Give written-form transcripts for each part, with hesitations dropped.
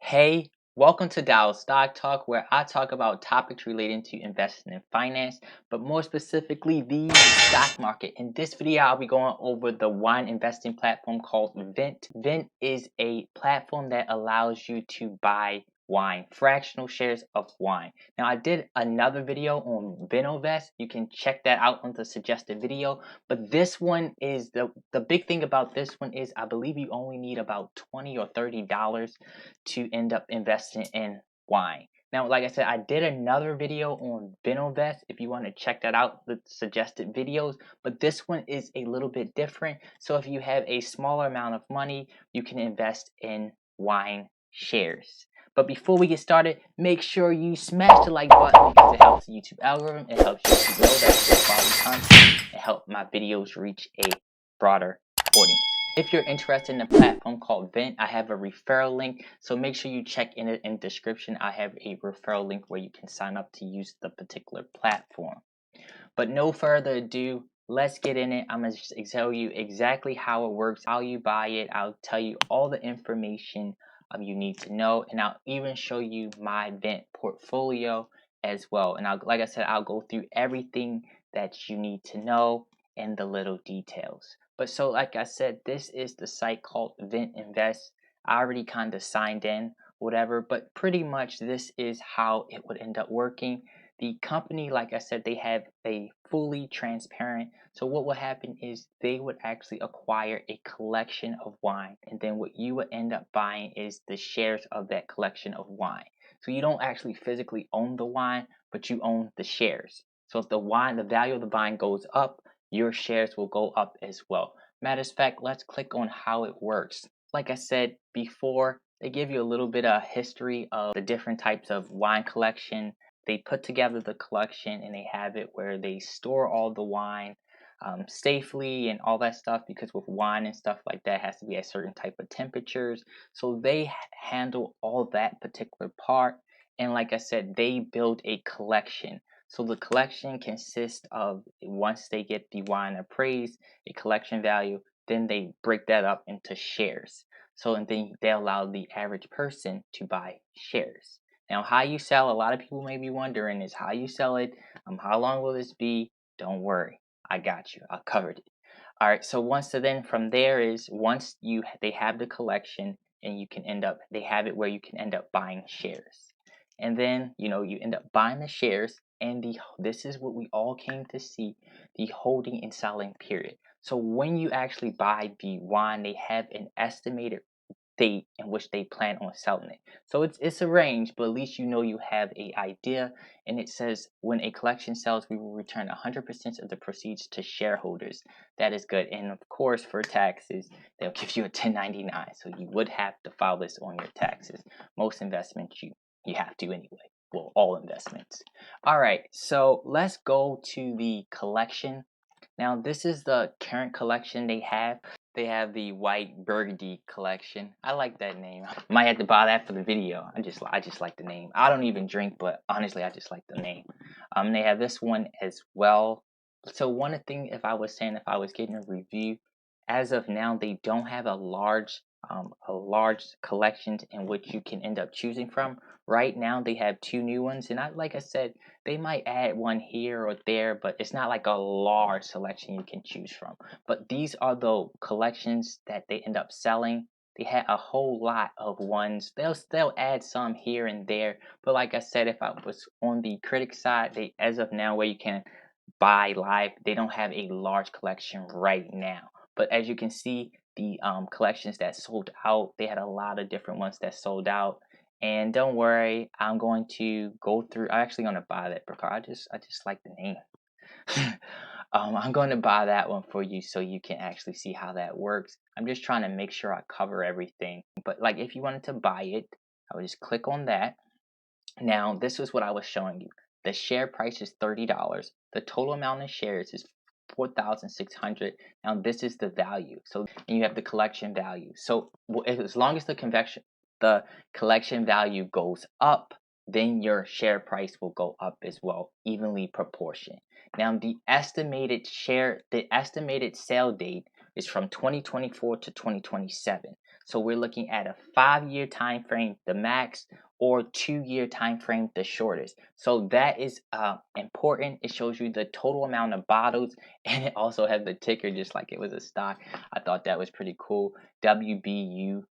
Hey, welcome to Dow Stock Talk, where I talk about topics relating to investing in finance, but more specifically the stock market. In this video, I'll be going over the wine investing platform called Vint. Vint is a platform that allows you to buy wine, fractional shares of wine. Now, I did another video on Vintovest. You can check that out on the suggested video. But this one is the big thing about this one is I believe you only need about $20 or $30 to end up investing in wine. Now, like I said, I did another video on Vintovest if you want to check that out, the suggested videos, but this one is a little bit different. So if you have a smaller amount of money, you can invest in wine shares. But before we get started, make sure you smash the like button because it helps the YouTube algorithm. It helps YouTube know that quality content and help my videos reach a broader audience. If you're interested in a platform called Vint, I have a referral link, so make sure you check in it in the description. I have a referral link where you can sign up to use the particular platform. But no further ado, let's get in it. I'm going to tell you exactly how it works, how you buy it. I'll tell you all the information you need to know, and I'll even show you my Vint portfolio as well. And like I said, I'll go through everything that you need to know and the little details. But so like I said, this is the site called Vint Invest. I already kind of signed in, whatever, but pretty much this is how it would end up working. The company, like I said, they have a fully transparent. So what would happen is they would actually acquire a collection of wine, and then what you would end up buying is the shares of that collection of wine. So you don't actually physically own the wine, but you own the shares. So if the value of the wine goes up, your shares will go up as well. Matter of fact, let's click on how it works. Like I said before, they give you a little bit of history of the different types of wine collection. They put together the collection and they have it where they store all the wine safely and all that stuff, because with wine and stuff like that, it has to be at certain type of temperatures. So they handle all that particular part. And like I said, they build a collection. So the collection consists of, once they get the wine appraised, a collection value, then they break that up into shares. So and then they allow the average person to buy shares. Now, how you sell, a lot of people may be wondering, is how you sell it. How long will this be? Don't worry, I got you. I covered it. All right. So from there is once they have the collection, and they have it where you can end up buying shares, and then you end up buying the shares, and this is what we all came to see, the holding and selling period. So when you actually buy the wine, they have an estimated date in which they plan on selling it. So it's a range, but at least you have a idea. And it says when a collection sells, we will return 100% of the proceeds to shareholders. That is good. And of course, for taxes, they'll give you a 1099. So you would have to file this on your taxes. Most investments you have to anyway. Well, all investments. All right, so let's go to the collection. Now, this is the current collection they have. They have the white burgundy collection. I like that name. Might have to buy that for the video. I just like the name. I don't even drink, but honestly, I just like the name. They have this one as well. So one thing, if I was getting a review, as of now, they don't have a large collection in which you can end up choosing from. Right now, they have two new ones, and like I said, they might add one here or there, but it's not like a large selection you can choose from. But these are the collections that they end up selling. They had a whole lot of ones. They'll add some here and there, but like I said, if I was on the critic side, as of now where you can buy live, they don't have a large collection right now. But as you can see, the collections that sold out, they had a lot of different ones that sold out. And don't worry, I'm going to go through. I'm actually going to buy that because I just like the name. I'm going to buy that one for you so you can actually see how that works. I'm just trying to make sure I cover everything. But like if you wanted to buy it, I would just click on that. Now, this is what I was showing you. The share price is $30. The total amount of shares is 4,600. Now, this is the value. So, and you have the collection value. So, as long as the collection value goes up, then your share price will go up as well, evenly proportioned. Now, the estimated sale date is from 2024 to 2027. So we're looking at a 5-year time frame, the max, or 2-year time frame, the shortest. So that is important. It shows you the total amount of bottles, and it also has the ticker just like it was a stock. I thought that was pretty cool. WBURG.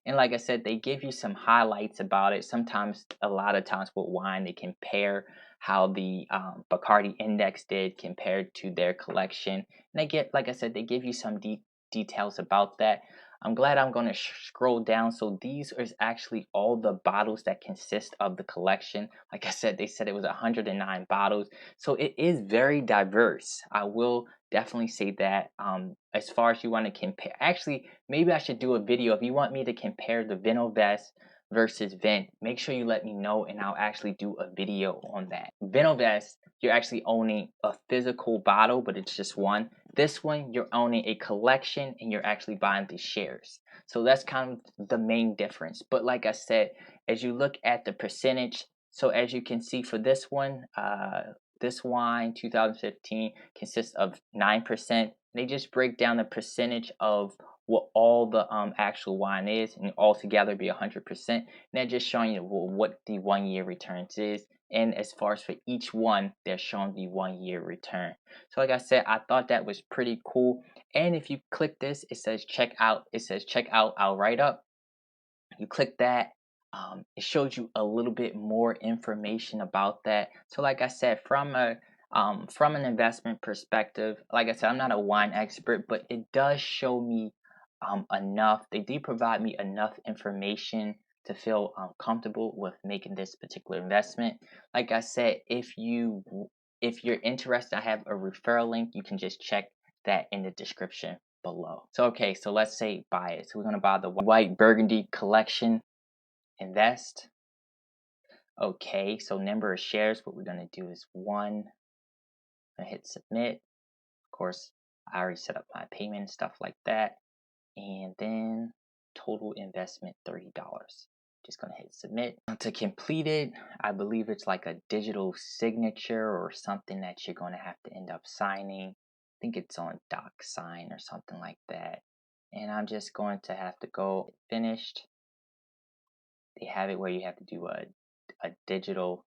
And like I said, they give you some highlights about it. Sometimes, a lot of times with wine, they compare how the Bacardi index did compared to their collection. And they get, like I said, they give you some details about that. I'm glad I'm going to scroll down. So these is actually all the bottles that consist of the collection. Like I said, they said it was 109 bottles. So it is very diverse. I will definitely say that. As far as you want to compare, actually, maybe I should do a video. If you want me to compare the Vinovest versus Vint, make sure you let me know and I'll actually do a video on that. Vinovest, you're actually owning a physical bottle, but it's just one. This one, you're owning a collection and you're actually buying the shares. So that's kind of the main difference. But like I said, as you look at the percentage, so as you can see for this one, this wine 2015 consists of 9%. They just break down the percentage of what all the actual wine is, and altogether be 100%. And they're just showing you what the 1-year returns is. And as far as for each one, they're showing the 1-year return. So like I said, I thought that was pretty cool. And if you click this, it says check out. It says check out our write up. You click that. It shows you a little bit more information about that. So like I said, from an investment perspective, like I said, I'm not a wine expert, but it does show me enough. They do provide me enough information to feel comfortable with making this particular investment. Like I said, if you're interested, I have a referral link. You can just check that in the description below. So okay, so let's say buy it. So we're gonna buy the white burgundy collection. Invest. Okay, so number of shares. What we're gonna do is 1. I hit submit. Of course, I already set up my payment and stuff like that. And then total investment $30. Just gonna hit submit. To complete it, I believe it's like a digital signature or something that you're gonna have to end up signing. I think it's on DocSign or something like that. And I'm just going to have to go finished. They have it where you have to do a digital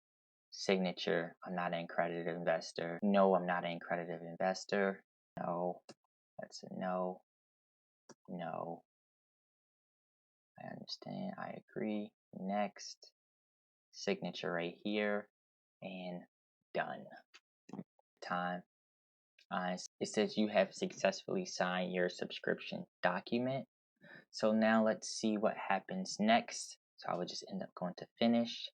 signature. I'm not an accredited investor. No, I'm not an accredited investor. No, that's a no. No, I understand. I agree. Next, signature right here, and done. Time. It says you have successfully signed your subscription document. So now let's see what happens next. So I would just end up going to finish,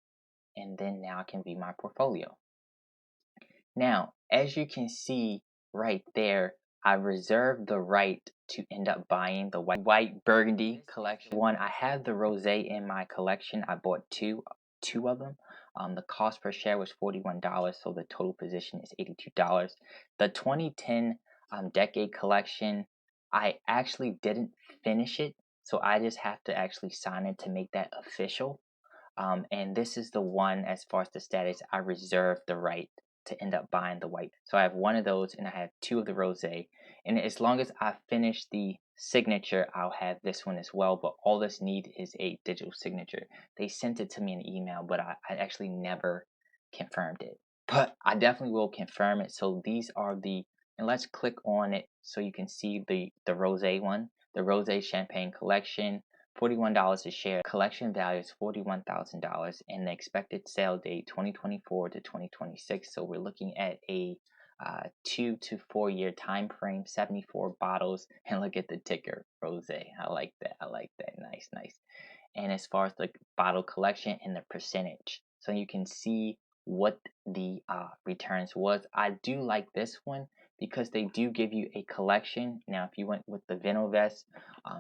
and then now I can view my portfolio. Now, as you can see right there, I reserved the right to end up buying the white burgundy collection. One, I have the rosé in my collection. I bought two of them. The cost per share was $41, so the total position is $82. The 2010 decade collection, I actually didn't finish it, so I just have to actually sign it to make that official. And this is the one, as far as the status, I reserve the right to end up buying the white. So I have one of those and I have 2 of the rosé. And as long as I finish the signature, I'll have this one as well. But all this need is a digital signature. They sent it to me in email, but I actually never confirmed it. But I definitely will confirm it. So these are and let's click on it so you can see the rosé one, the rosé champagne collection. $41 a share. Collection value is $41,000, and the expected sale date 2024 to 2026. So we're looking at a 2 to 4 year time frame. 74 bottles, and look at the ticker, rosé. I like that. I like that. Nice, nice. And as far as the bottle collection and the percentage, so you can see what the returns was. I do like this one because they do give you a collection. Now, if you went with the Vinovest,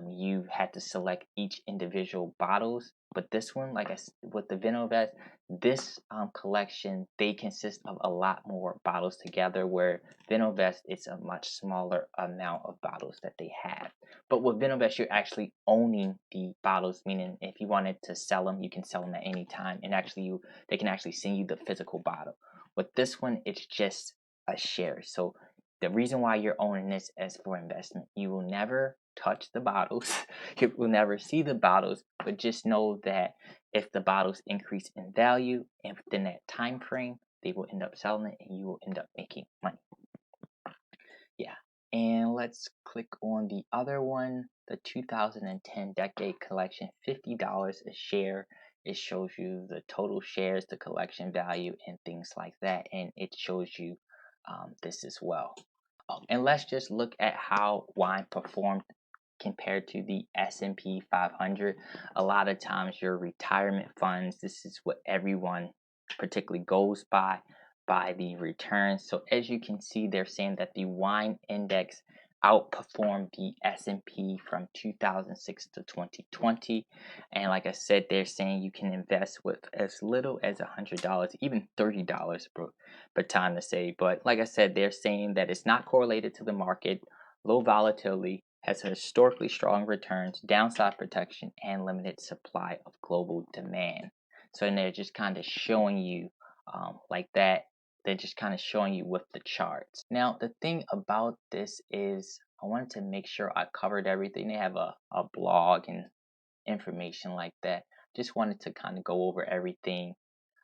you had to select each individual bottles. But this one, like with the Vinovest, this collection, they consist of a lot more bottles together, where Vinovest is a much smaller amount of bottles that they have. But with Vinovest, you're actually owning the bottles, meaning if you wanted to sell them, you can sell them at any time, and actually they can actually send you the physical bottle. With this one, it's just a share. So the reason why you're owning this as for investment, you will never touch the bottles. You will never see the bottles, but just know that if the bottles increase in value and within that time frame, they will end up selling it and you will end up making money. Yeah. And let's click on the other one, the 2010 Decade Collection, $50 a share. It shows you the total shares, the collection value, and things like that. And it shows you this as well. And let's just look at how wine performed compared to the S&P 500. A lot of times your retirement funds, this is what everyone particularly goes by the returns. So as you can see, they're saying that the wine index outperformed the S&P from 2006 to 2020. And like I said, they're saying you can invest with as little as $100, even $30 per time to say. But like I said, they're saying that it's not correlated to the market, low volatility, has historically strong returns, downside protection, and limited supply of global demand. So and they're just kind of showing you like that. They're just kind of showing you with the charts. Now, the thing about this is I wanted to make sure I covered everything. They have a blog and information like that. Just wanted to kind of go over everything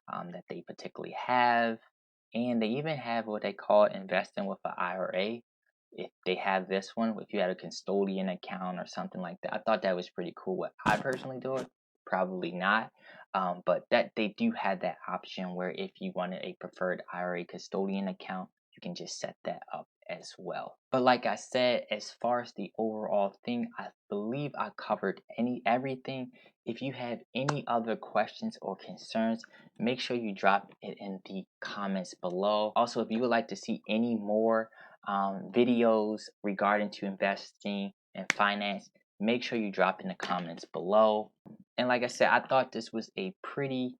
that they particularly have. And they even have what they call investing with an IRA. If they have this one, if you had a custodian account or something like that, I thought that was pretty cool. What I personally do it, probably not. But that they do have that option where if you wanted a preferred IRA custodian account, you can just set that up as well. But like I said, as far as the overall thing, I believe I covered everything. If you have any other questions or concerns, make sure you drop it in the comments below. Also, if you would like to see any more videos regarding to investing and finance, make sure you drop in the comments below. And like I said, I thought this was a pretty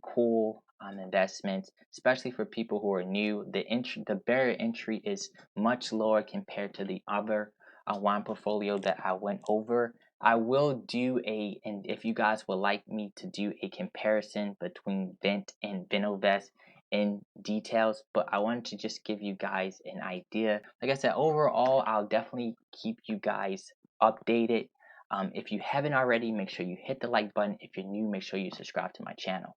cool investment, especially for people who are new. The barrier entry is much lower compared to the other wine portfolio that I went over. I will do and if you guys would like me to do a comparison between Vint and Vinovest in details, but I wanted to just give you guys an idea. Like I said, overall, I'll definitely keep you guys updated. If you haven't already, make sure you hit the like button. If you're new, make sure you subscribe to my channel.